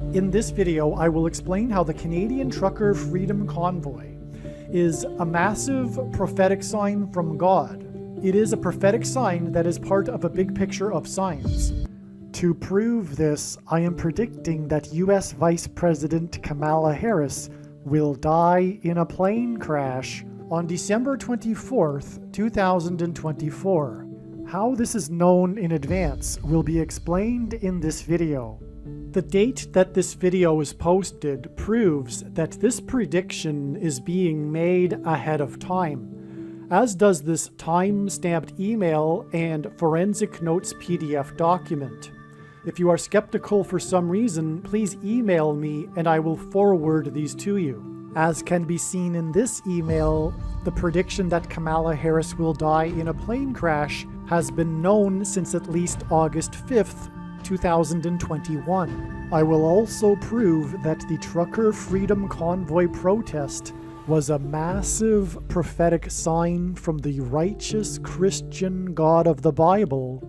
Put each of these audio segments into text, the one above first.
In this video, I will explain how the Canadian Trucker Freedom Convoy is a massive prophetic sign from God. It is a prophetic sign that is part of a big picture of science. To prove this, I am predicting that US Vice President Kamala Harris will die in a plane crash on December 24th, 2024. How this is known in advance will be explained in this video. The date that this video is posted proves that this prediction is being made ahead of time, as does this time-stamped email and forensic notes PDF document. If you are skeptical for some reason, please email me and I will forward these to you. As can be seen in this email, the prediction that Kamala Harris will die in a plane crash has been known since at least August 5th, 2021. I will also prove that the Trucker Freedom Convoy protest was a massive prophetic sign from the righteous Christian God of the Bible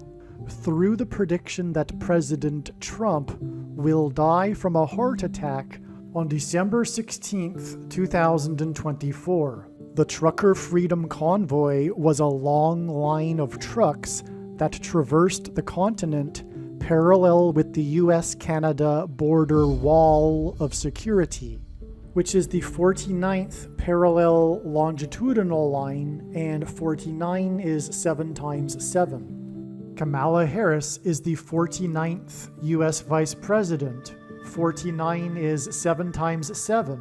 through the prediction that President Trump will die from a heart attack on December 16th, 2024. The Trucker Freedom Convoy was a long line of trucks that traversed the continent parallel with the US-Canada border wall of security, which is the 49th parallel longitudinal line, and 49 is 7 times 7. Kamala Harris is the 49th US Vice President. 49 is 7 times 7.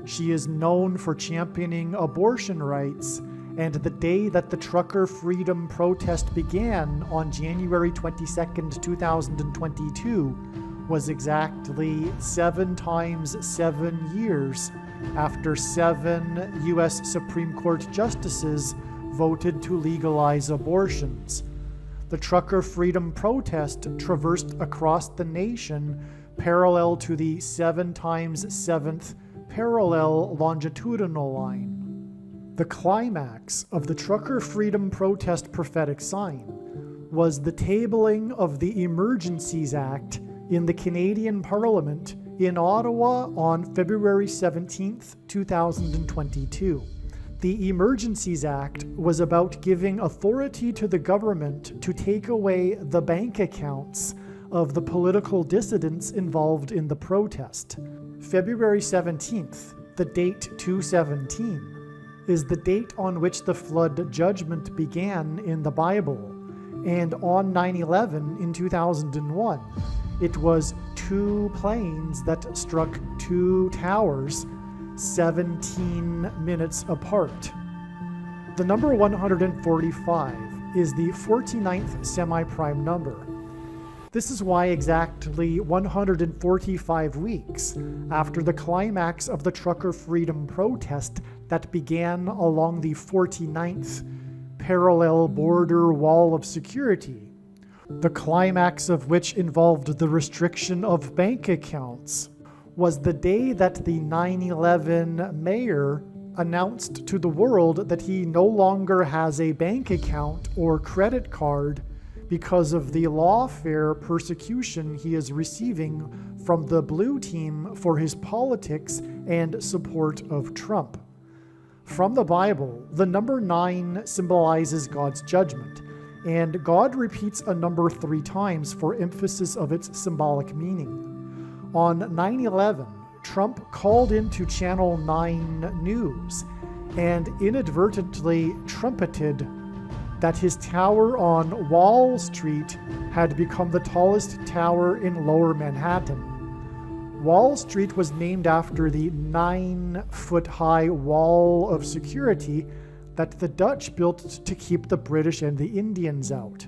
She is known for championing abortion rights, and the day that the trucker freedom protest began on January 22nd, 2022 was exactly 7 times 7 years after 7 US Supreme Court justices voted to legalize abortions. The trucker freedom protest traversed across the nation parallel to the 7 times 7th parallel longitudinal line. The climax of the Trucker Freedom Protest prophetic sign was the tabling of the Emergencies Act in the Canadian Parliament in Ottawa on February 17, 2022. The Emergencies Act was about giving authority to the government to take away the bank accounts of the political dissidents involved in the protest. February 17th, the date 217, is the date on which the flood judgment began in the Bible, and on 9/11 in 2001, it was 2 planes that struck 2 towers 17 minutes apart. The number 145 is the 49th semi-prime number. This is why exactly 145 weeks after the climax of the trucker freedom protest that began along the 49th parallel border wall of security, the climax of which involved the restriction of bank accounts, was the day that the 9/11 mayor announced to the world that he no longer has a bank account or credit card because of the lawfare persecution he is receiving from the blue team for his politics and support of Trump. From the Bible, the number 9 symbolizes God's judgment, and God repeats a number 3 times for emphasis of its symbolic meaning. On 9/11, Trump called into Channel 9 News and inadvertently trumpeted that his tower on Wall Street had become the tallest tower in Lower Manhattan. Wall Street was named after the 9-foot-high wall of security that the Dutch built to keep the British and the Indians out.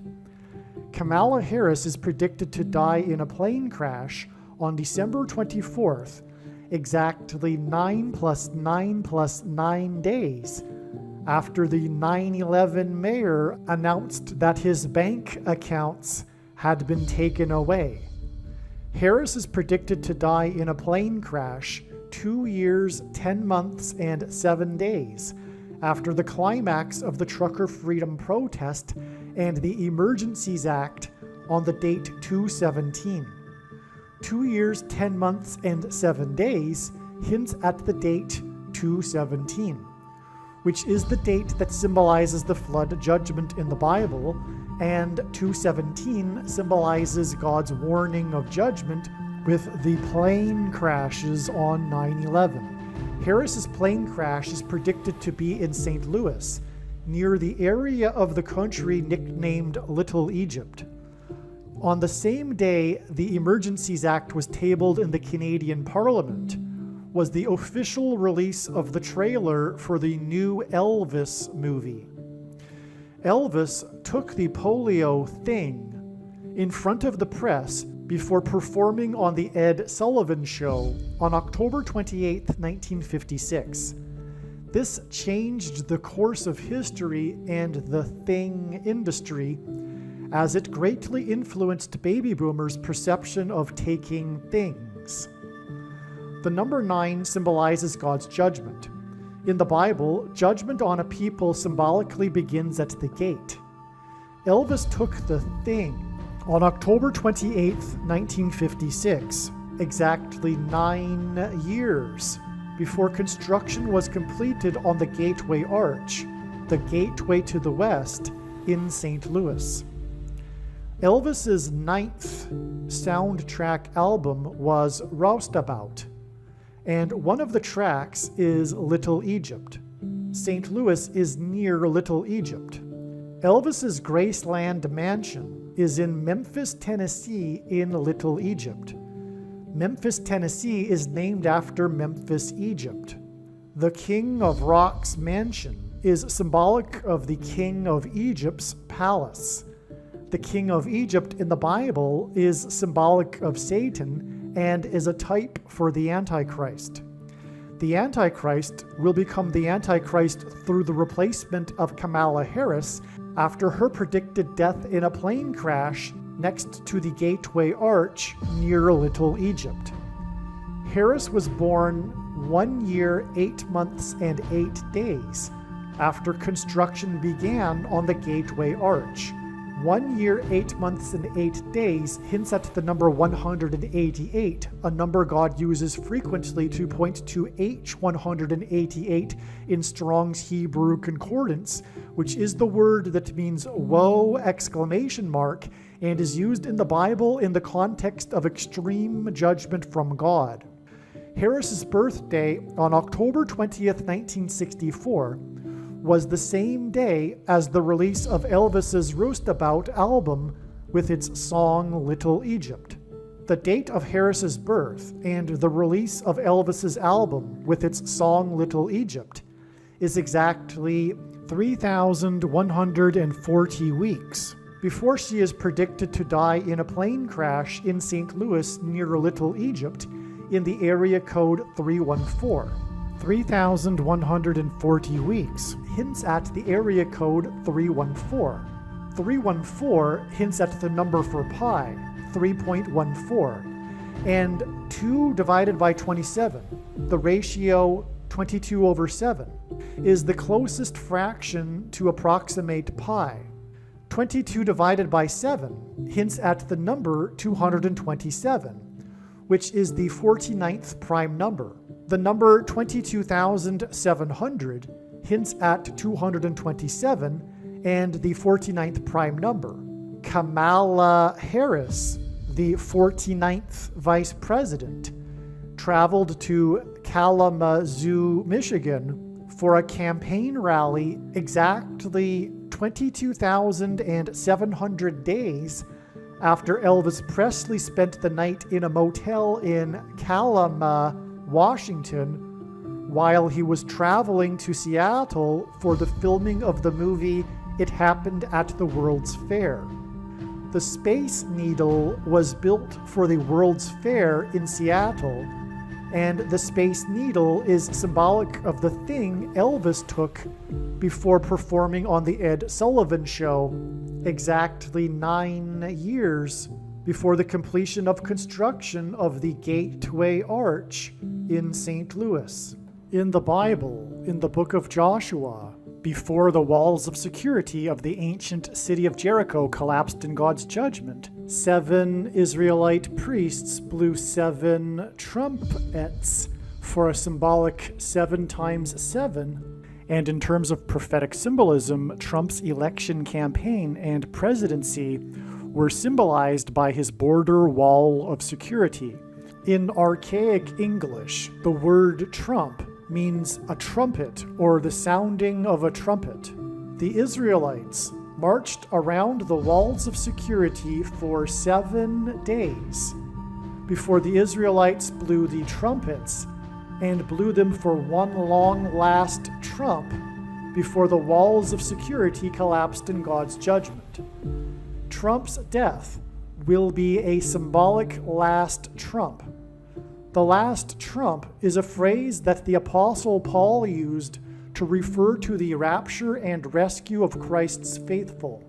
Kamala Harris is predicted to die in a plane crash on December 24th, exactly 9 plus 9 plus 9 days after the 9/11 mayor announced that his bank accounts had been taken away. Harris is predicted to die in a plane crash 2 years, 10 months, and 7 days after the climax of the trucker freedom protest and the Emergencies Act on the date 217. 2 years, 10 months, and 7 days hints at the date 217, which is the date that symbolizes the flood judgment in the Bible, and 217 symbolizes God's warning of judgment with the plane crashes on 9/11. Harris's plane crash is predicted to be in St. Louis, near the area of the country nicknamed Little Egypt. On the same day the Emergencies Act was tabled in the Canadian Parliament was the official release of the trailer for the new Elvis movie. Elvis took the polio thing in front of the press before performing on the Ed Sullivan Show on October 28, 1956. This changed the course of history and the thing industry, as it greatly influenced baby boomers' perception of taking things. The number 9 symbolizes God's judgment. In the Bible, judgment on a people symbolically begins at the gate. Elvis took the thing on October 28, 1956, exactly 9 years before construction was completed on the Gateway Arch, the gateway to the west in St. Louis. Elvis's 9th soundtrack album was Roustabout, and one of the tracks is Little Egypt. St. Louis is near Little Egypt. Elvis's Graceland mansion is in Memphis, Tennessee in Little Egypt. Memphis, Tennessee is named after Memphis, Egypt. The King of Rock's mansion is symbolic of the King of Egypt's palace. The King of Egypt in the Bible is symbolic of Satan and is a type for the Antichrist. The Antichrist will become the Antichrist through the replacement of Kamala Harris after her predicted death in a plane crash next to the Gateway Arch near Little Egypt. Harris was born 1 year, 8 months, and 8 days after construction began on the Gateway Arch. 1 year, 8 months, and 8 days hints at the number 188, a number God uses frequently to point to H188 in Strong's Hebrew Concordance, which is the word that means woe! And is used in the Bible in the context of extreme judgment from God. Harris's birthday on October 20th, 1964, was the same day as the release of Elvis's Roustabout album with its song Little Egypt. The date of Harris's birth and the release of Elvis's album with its song Little Egypt is exactly 3,140 weeks before she is predicted to die in a plane crash in St. Louis near Little Egypt in the area code 314. 3,140 weeks hints at the area code 314. 314 hints at the number for pi, 3.14, and 2 divided by 27, the ratio 22/7, is the closest fraction to approximate pi. 22 divided by 7 hints at the number 227, which is the 49th prime number. The number 22,700 hints at 227 and the 49th prime number. Kamala Harris, the 49th vice president, traveled to Kalamazoo, Michigan for a campaign rally exactly 22,700 days after Elvis Presley spent the night in a motel in Kalama, Washington, while he was traveling to Seattle for the filming of the movie It Happened at the World's Fair. The Space Needle was built for the World's Fair in Seattle, and the Space Needle is symbolic of the thing Elvis took before performing on the Ed Sullivan Show exactly 9 years before the completion of construction of the Gateway Arch in St. Louis. In the Bible, in the book of Joshua, before the walls of security of the ancient city of Jericho collapsed in God's judgment, 7 Israelite priests blew 7 trumpets for a symbolic 7 times 7. And in terms of prophetic symbolism, Trump's election campaign and presidency were symbolized by his border wall of security. In archaic English, the word trump means a trumpet or the sounding of a trumpet. The Israelites marched around the walls of security for 7 days before the Israelites blew the trumpets and blew them for one long last trump before the walls of security collapsed in God's judgment. Trump's death will be a symbolic last trump. The last trump is a phrase that the Apostle Paul used to refer to the rapture and rescue of Christ's faithful.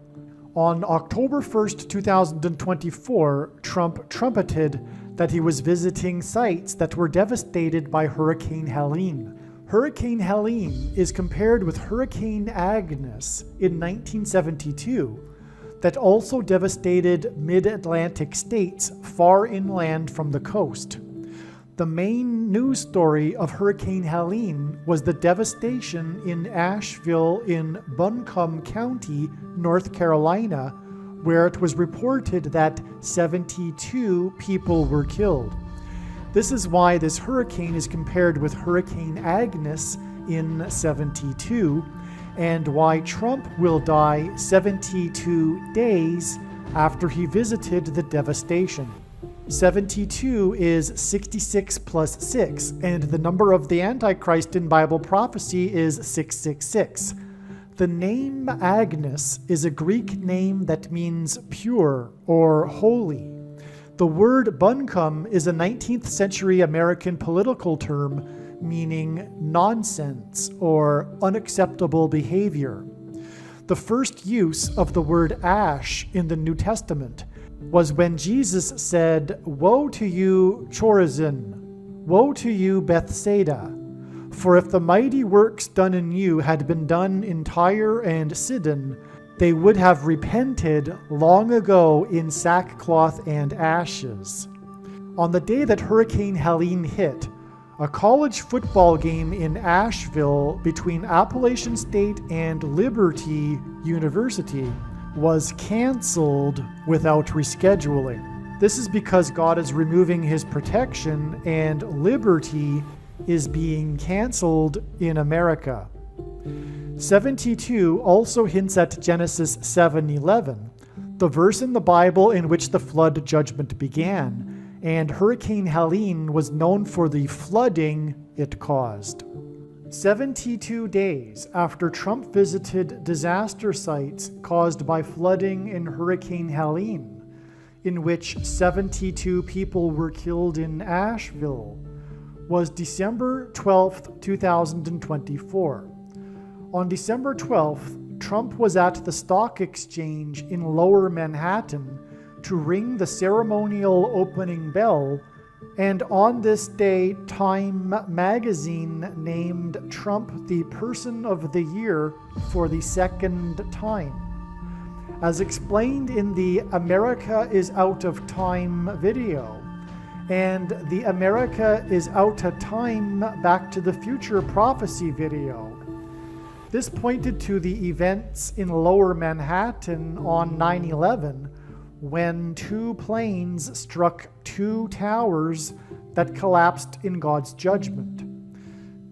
On October 1st, 2024, Trump trumpeted that he was visiting sites that were devastated by Hurricane Helene. Hurricane Helene is compared with Hurricane Agnes in 1972 that also devastated mid-Atlantic states far inland from the coast. The main news story of Hurricane Helene was the devastation in Asheville in Buncombe County, North Carolina, where it was reported that 72 people were killed. This is why this hurricane is compared with Hurricane Agnes in 72, and why Trump will die 72 days after he visited the devastation. 72 is 66 plus 6, and the number of the Antichrist in Bible prophecy is 666. The name Agnes is a Greek name that means pure or holy. The word buncombe is a 19th century American political term meaning nonsense or unacceptable behavior. The first use of the word ash in the New Testament was when Jesus said, "Woe to you, Chorazin! Woe to you, Bethsaida! For if the mighty works done in you had been done in Tyre and Sidon, they would have repented long ago in sackcloth and ashes." On the day that Hurricane Helene hit, a college football game in Asheville between Appalachian State and Liberty University was canceled without rescheduling. This is because God is removing his protection and liberty is being canceled in America. 72 also hints at Genesis 7:11, the verse in the Bible in which the flood judgment began, and Hurricane Helene was known for the flooding it caused. 72 days after Trump visited disaster sites caused by flooding in Hurricane Helene, in which 72 people were killed in Asheville, was December 12, 2024. On December 12th, Trump was at the stock exchange in Lower Manhattan to ring the ceremonial opening bell, and on this day, Time magazine named Trump the Person of the Year for the second time. As explained in the America is Out of Time video, and the America is Out of Time Back to the Future prophecy video. This pointed to the events in Lower Manhattan on 9/11, when 2 planes struck 2 towers that collapsed in God's judgment.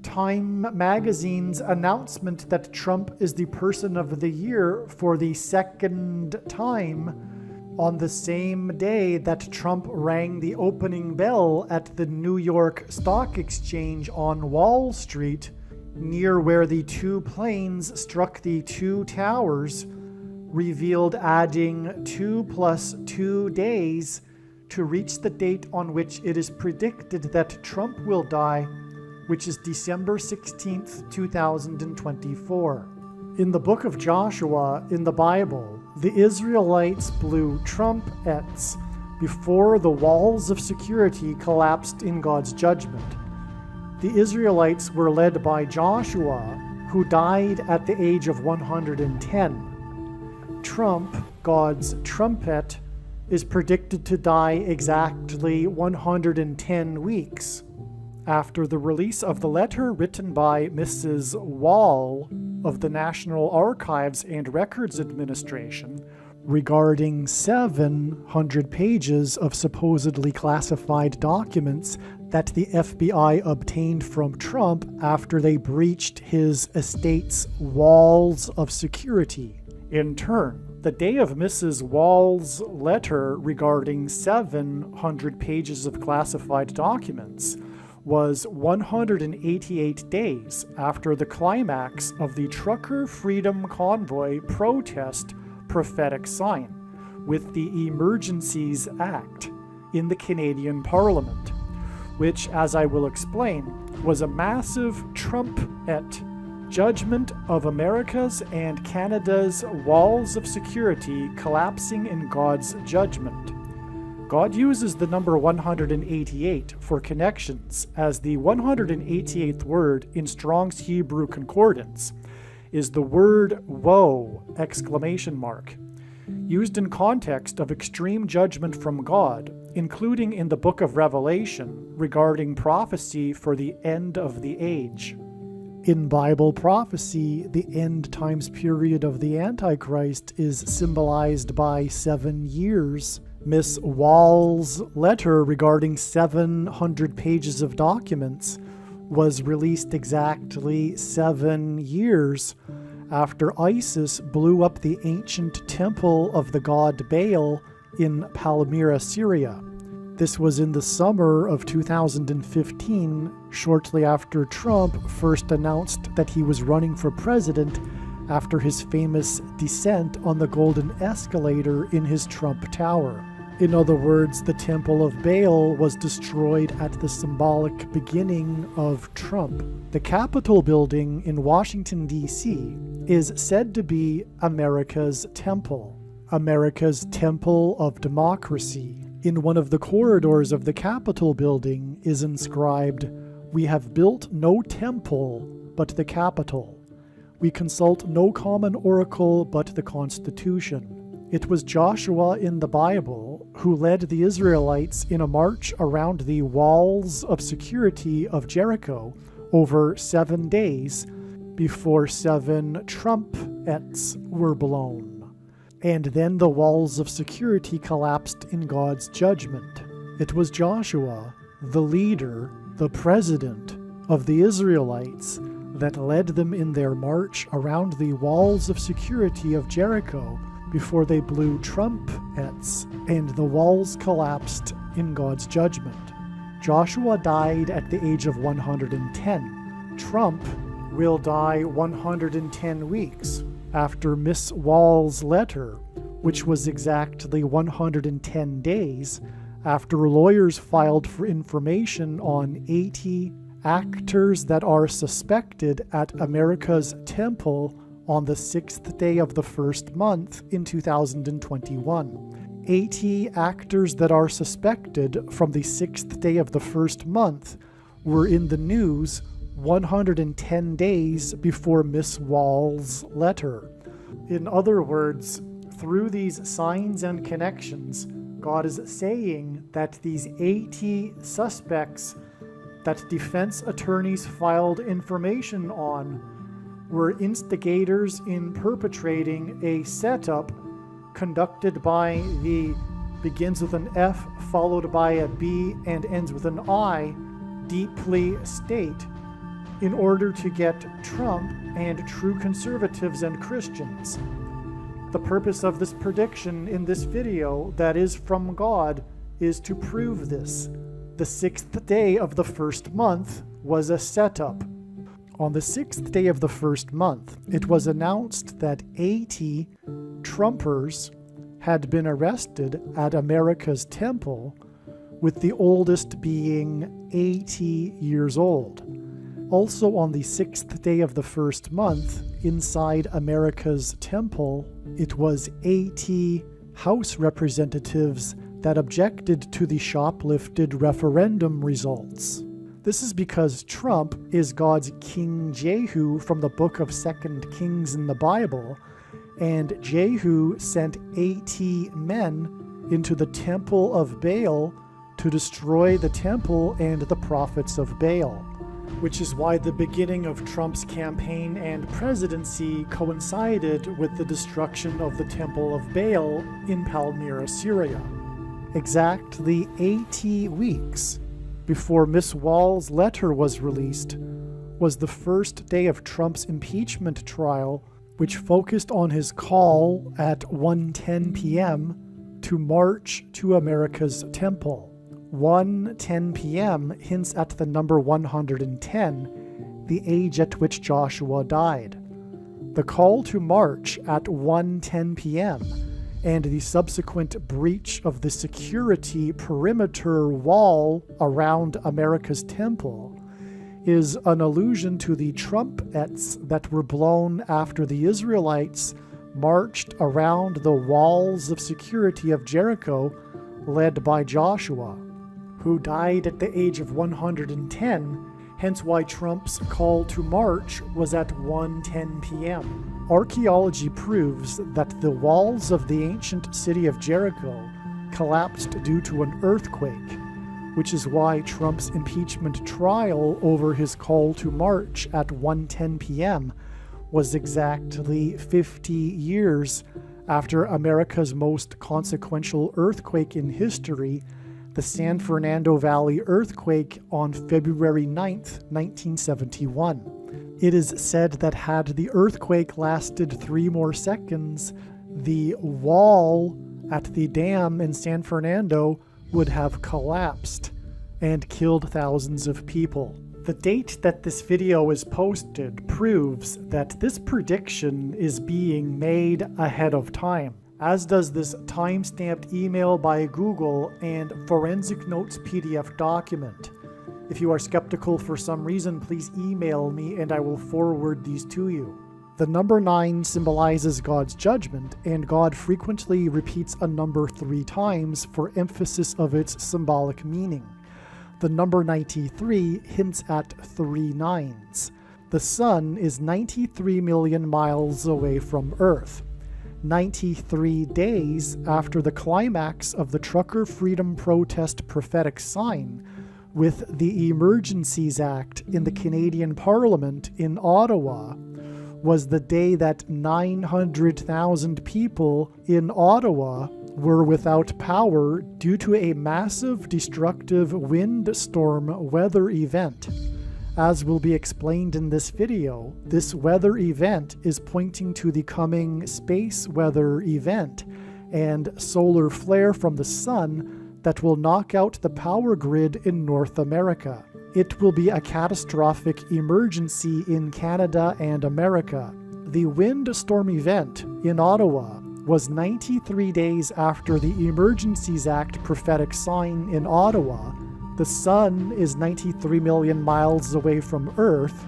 Time magazine's announcement that Trump is the Person of the Year for the second time on the same day that Trump rang the opening bell at the New York Stock Exchange on Wall Street, near where the 2 planes struck the 2 towers, revealed adding 2 plus 2 days to reach the date on which it is predicted that Trump will die, which is December 16th, 2024. In the book of Joshua in the Bible, the Israelites blew trumpets before the walls of security collapsed in God's judgment. The Israelites were led by Joshua, who died at the age of 110. Trump, God's trumpet, is predicted to die exactly 110 weeks after the release of the letter written by Mrs. Wall of the National Archives and Records Administration regarding 700 pages of supposedly classified documents that the FBI obtained from Trump after they breached his estate's walls of security. In turn, the day of Mrs. Wall's letter regarding 700 pages of classified documents was 188 days after the climax of the Trucker Freedom Convoy protest prophetic sign with the Emergencies Act in the Canadian Parliament, which, as I will explain, was a massive trumpet judgment of America's and Canada's walls of security collapsing in God's judgment. God uses the number 188 for connections, as the 188th word in Strong's Hebrew Concordance is the word woe! Used in context of extreme judgment from God, including in the book of Revelation regarding prophecy for the end of the age. In Bible prophecy, the end times period of the Antichrist is symbolized by 7 years. Miss Wall's letter regarding 700 pages of documents was released exactly 7 years after ISIS blew up the ancient temple of the god Baal in Palmyra, Syria. This was in the summer of 2015, shortly after Trump first announced that he was running for president after his famous descent on the golden escalator in his Trump Tower. In other words, the Temple of Baal was destroyed at the symbolic beginning of Trump. The Capitol building in Washington, D.C. is said to be America's temple of democracy. In one of the corridors of the Capitol building is inscribed, "We have built no temple but the Capitol. We consult no common oracle but the Constitution." It was Joshua in the Bible who led the Israelites in a march around the walls of security of Jericho over 7 days before 7 trumpets were blown. And then the walls of security collapsed in God's judgment. It was Joshua, the leader, the president of the Israelites, that led them in their march around the walls of security of Jericho before they blew trumpets and the walls collapsed in God's judgment. Joshua died at the age of 110. Trump will die 110 weeks after Miss Wall's letter, which was exactly 110 days after lawyers filed for information on 80 actors that are suspected at America's temple on the 6th day of the first month in 2021. 80 actors that are suspected from the 6th day of the first month were in the news 110 days before Miss Wall's letter. In other words, through these signs and connections, God is saying that these 80 suspects that defense attorneys filed information on were instigators in perpetrating a setup conducted by the begins with an F followed by a B and ends with an I deeply state in order to get Trump and true conservatives and Christians. The purpose of this prediction in this video that is from God is to prove this. The 6th day of the first month was a setup. On the 6th day of the first month, it was announced that 80 Trumpers had been arrested at America's temple, with the oldest being 80 years old. Also on the 6th day of the first month, inside America's temple, it was 80 House representatives that objected to the shoplifted referendum results. This is because Trump is God's King Jehu from the book of 2 Kings in the Bible, and Jehu sent 80 men into the temple of Baal to destroy the temple and the prophets of Baal, which is why the beginning of Trump's campaign and presidency coincided with the destruction of the temple of Baal in Palmyra, Syria. Exactly 80 weeks before Miss Wall's letter was released was the first day of Trump's impeachment trial, which focused on his call at 1:10 p.m. to march to America's temple. 1:10 p.m. hints at the number 110, the age at which Joshua died. The call to march at 1:10 p.m. and the subsequent breach of the security perimeter wall around America's temple is an allusion to the trumpets that were blown after the Israelites marched around the walls of security of Jericho, led by Joshua, who died at the age of 110, hence why Trump's call to march was at 1:10 p.m. Archaeology proves that the walls of the ancient city of Jericho collapsed due to an earthquake, which is why Trump's impeachment trial over his call to march at 1:10 p.m. was exactly 50 years after America's most consequential earthquake in history, the San Fernando Valley earthquake on February 9th, 1971. It is said that had the earthquake lasted 3 more seconds, the wall at the dam in San Fernando would have collapsed and killed thousands of people. The date that this video is posted proves that this prediction is being made ahead of time, as does this time-stamped email by Google and Forensic Notes PDF document. If you are skeptical for some reason, please email me and I will forward these to you. The number 9 symbolizes God's judgment, and God frequently repeats a number 3 times for emphasis of its symbolic meaning. The number 93 hints at 3 nines. The sun is 93 million miles away from Earth. 93 days after the climax of the trucker freedom protest prophetic sign, with the Emergencies Act in the Canadian Parliament in Ottawa, was the day that 900,000 people in Ottawa were without power due to a massive destructive windstorm weather event. As will be explained in this video, this weather event is pointing to the coming space weather event and solar flare from the sun that will knock out the power grid in North America. It will be a catastrophic emergency in Canada and America. The windstorm event in Ottawa was 93 days after the Emergencies Act prophetic sign in Ottawa. The sun is 93 million miles away from Earth,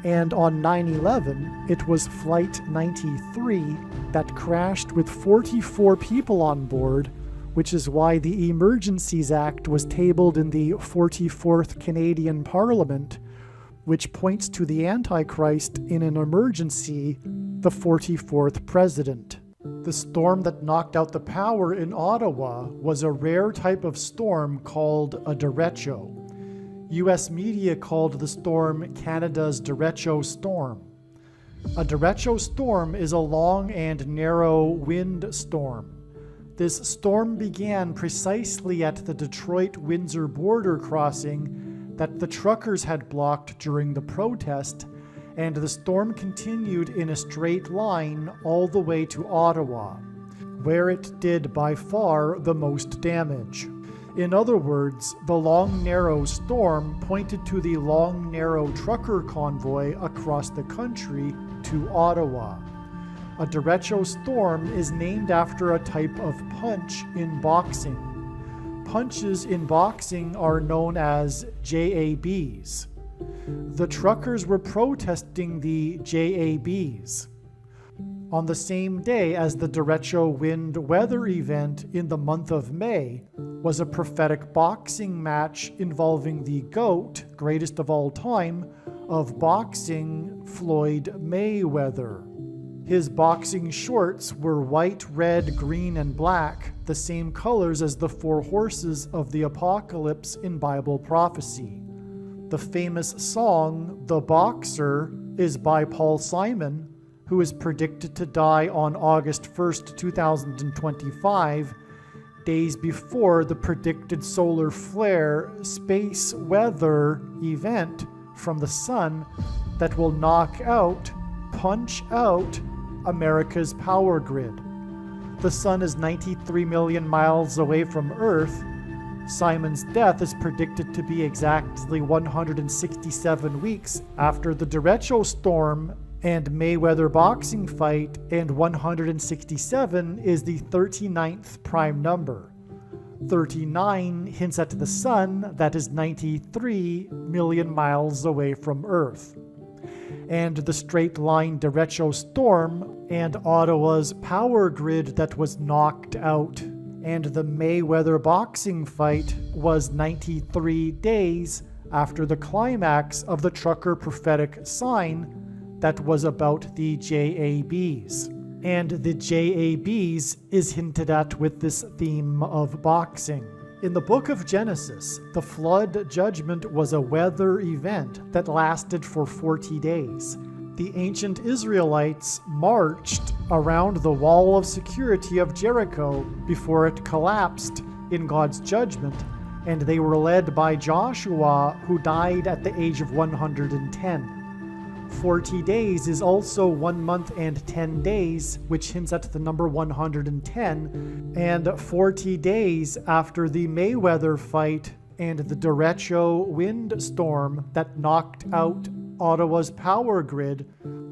and on 9/11, it was Flight 93 that crashed with 44 people on board, which is why the Emergencies Act was tabled in the 44th Canadian Parliament, which points to the Antichrist in an emergency, the 44th president. The storm that knocked out the power in Ottawa was a rare type of storm called a derecho. U.S. media called the storm Canada's derecho storm. A derecho storm is a long and narrow wind storm. This storm began precisely at the Detroit-Windsor border crossing that the truckers had blocked during the protest, and the storm continued in a straight line all the way to Ottawa, where it did by far the most damage. In other words, the long, narrow storm pointed to the long, narrow trucker convoy across the country to Ottawa. A derecho storm is named after a type of punch in boxing. Punches in boxing are known as JABs. The truckers were protesting the JABs on the same day as the derecho wind weather event in the month of May was a prophetic boxing match involving the GOAT, greatest of all time, of boxing, Floyd Mayweather. His boxing shorts were white, red, green, and black, the same colors as the four horses of the apocalypse in Bible prophecy. The famous song, "The Boxer," is by Paul Simon, who is predicted to die on August 1st, 2025, days before the predicted solar flare space weather event from the sun that will punch out America's power grid. The sun is 93 million miles away from Earth. Simon's death is predicted to be exactly 167 weeks after the derecho storm and Mayweather boxing fight, and 167 is the 39th prime number. 39 hints at the sun that is 93 million miles away from Earth. And the straight line derecho storm and Ottawa's power grid that was knocked out, and the Mayweather boxing fight was 93 days after the climax of the trucker prophetic sign that was about the JABs. And the JABs is hinted at with this theme of boxing. In the book of Genesis, the flood judgment was a weather event that lasted for 40 days. The ancient Israelites marched around the wall of security of Jericho before it collapsed in God's judgment, and they were led by Joshua, who died at the age of 110. 40 days is also 1 month and 10 days, which hints at the number 110, and 40 days after the Mayweather fight and the derecho windstorm that knocked out Ottawa's power grid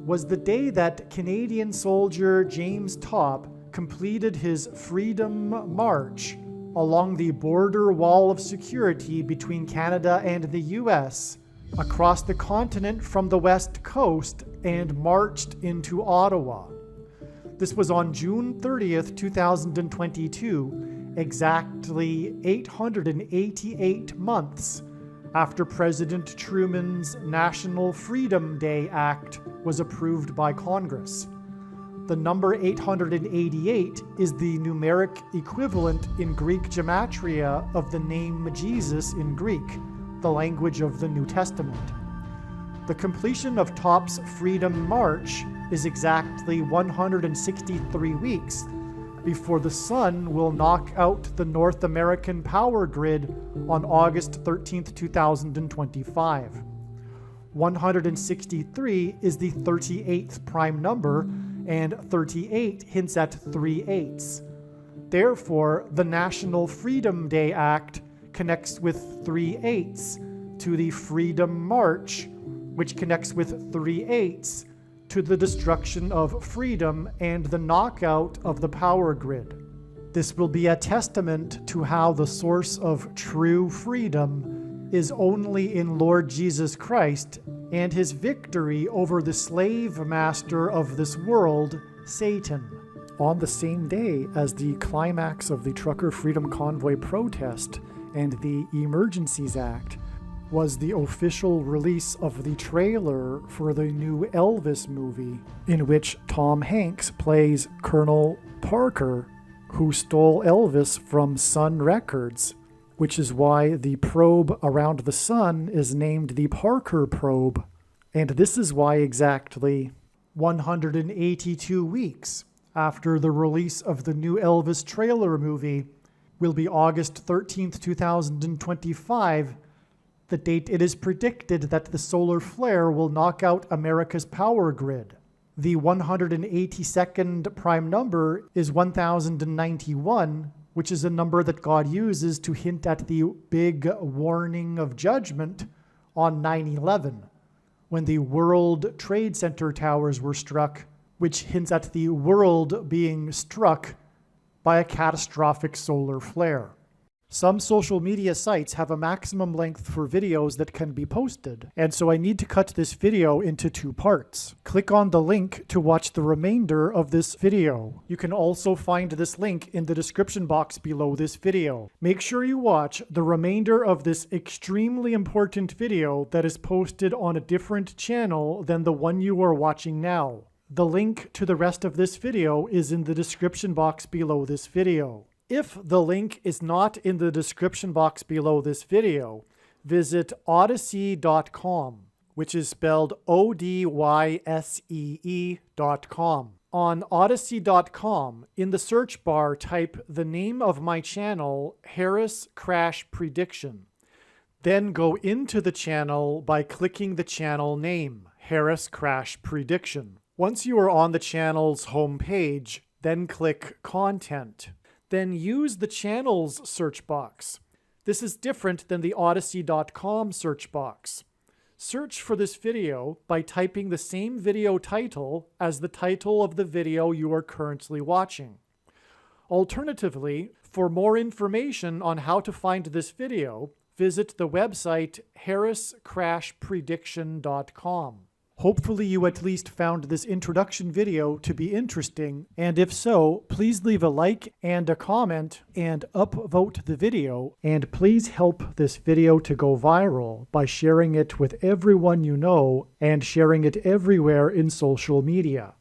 was the day that Canadian soldier James Topp completed his Freedom March along the border wall of security between Canada and the US, across the continent from the west coast, and marched into Ottawa. This was on June 30th, 2022, exactly 888 months after President Truman's National Freedom Day Act was approved by Congress. The number 888 is the numeric equivalent in Greek gematria of the name Jesus in Greek, the language of the New Testament. The completion of Topp's Freedom March is exactly 163 weeks before the sun will knock out the North American power grid on August 13th, 2025. 163 is the 38th prime number, and 38 hints at 3/8. Therefore, the National Freedom Day Act connects with 3/8 to the Freedom March, which connects with 3/8 to the destruction of freedom and the knockout of the power grid. This will be a testament to how the source of true freedom is only in Lord Jesus Christ and his victory over the slave master of this world, Satan. On the same day as the climax of the Trucker Freedom Convoy protest and the Emergencies Act was the official release of the trailer for the new Elvis movie, in which Tom Hanks plays Colonel Parker, who stole Elvis from Sun Records, which is why the probe around the sun is named the Parker probe. And this is why exactly 182 weeks after the release of the new Elvis trailer movie will be August 13th, 2025, the date it is predicted that the solar flare will knock out America's power grid. The 182nd prime number is 1091, which is a number that God uses to hint at the big warning of judgment on 9/11, when the World Trade Center towers were struck, which hints at the world being struck by a catastrophic solar flare. Some social media sites have a maximum length for videos that can be posted, and so I need to cut this video into 2 parts. Click on the link to watch the remainder of this video. You can also find this link in the description box below this video. Make sure you watch the remainder of this extremely important video that is posted on a different channel than the one you are watching now. The link to the rest of this video is in the description box below this video. If the link is not in the description box below this video, visit Odysee.com, which is spelled Odyssee.com. On Odysee.com, in the search bar, type the name of my channel, Harris Crash Prediction. Then go into the channel by clicking the channel name, Harris Crash Prediction. Once you are on the channel's homepage, then click Content. Then use the channel's search box. This is different than the Odysee.com search box. Search for this video by typing the same video title as the title of the video you are currently watching. Alternatively, for more information on how to find this video, visit the website harriscrashprediction.com. Hopefully you at least found this introduction video to be interesting, and if so, please leave a like and a comment and upvote the video, and please help this video to go viral by sharing it with everyone you know and sharing it everywhere in social media.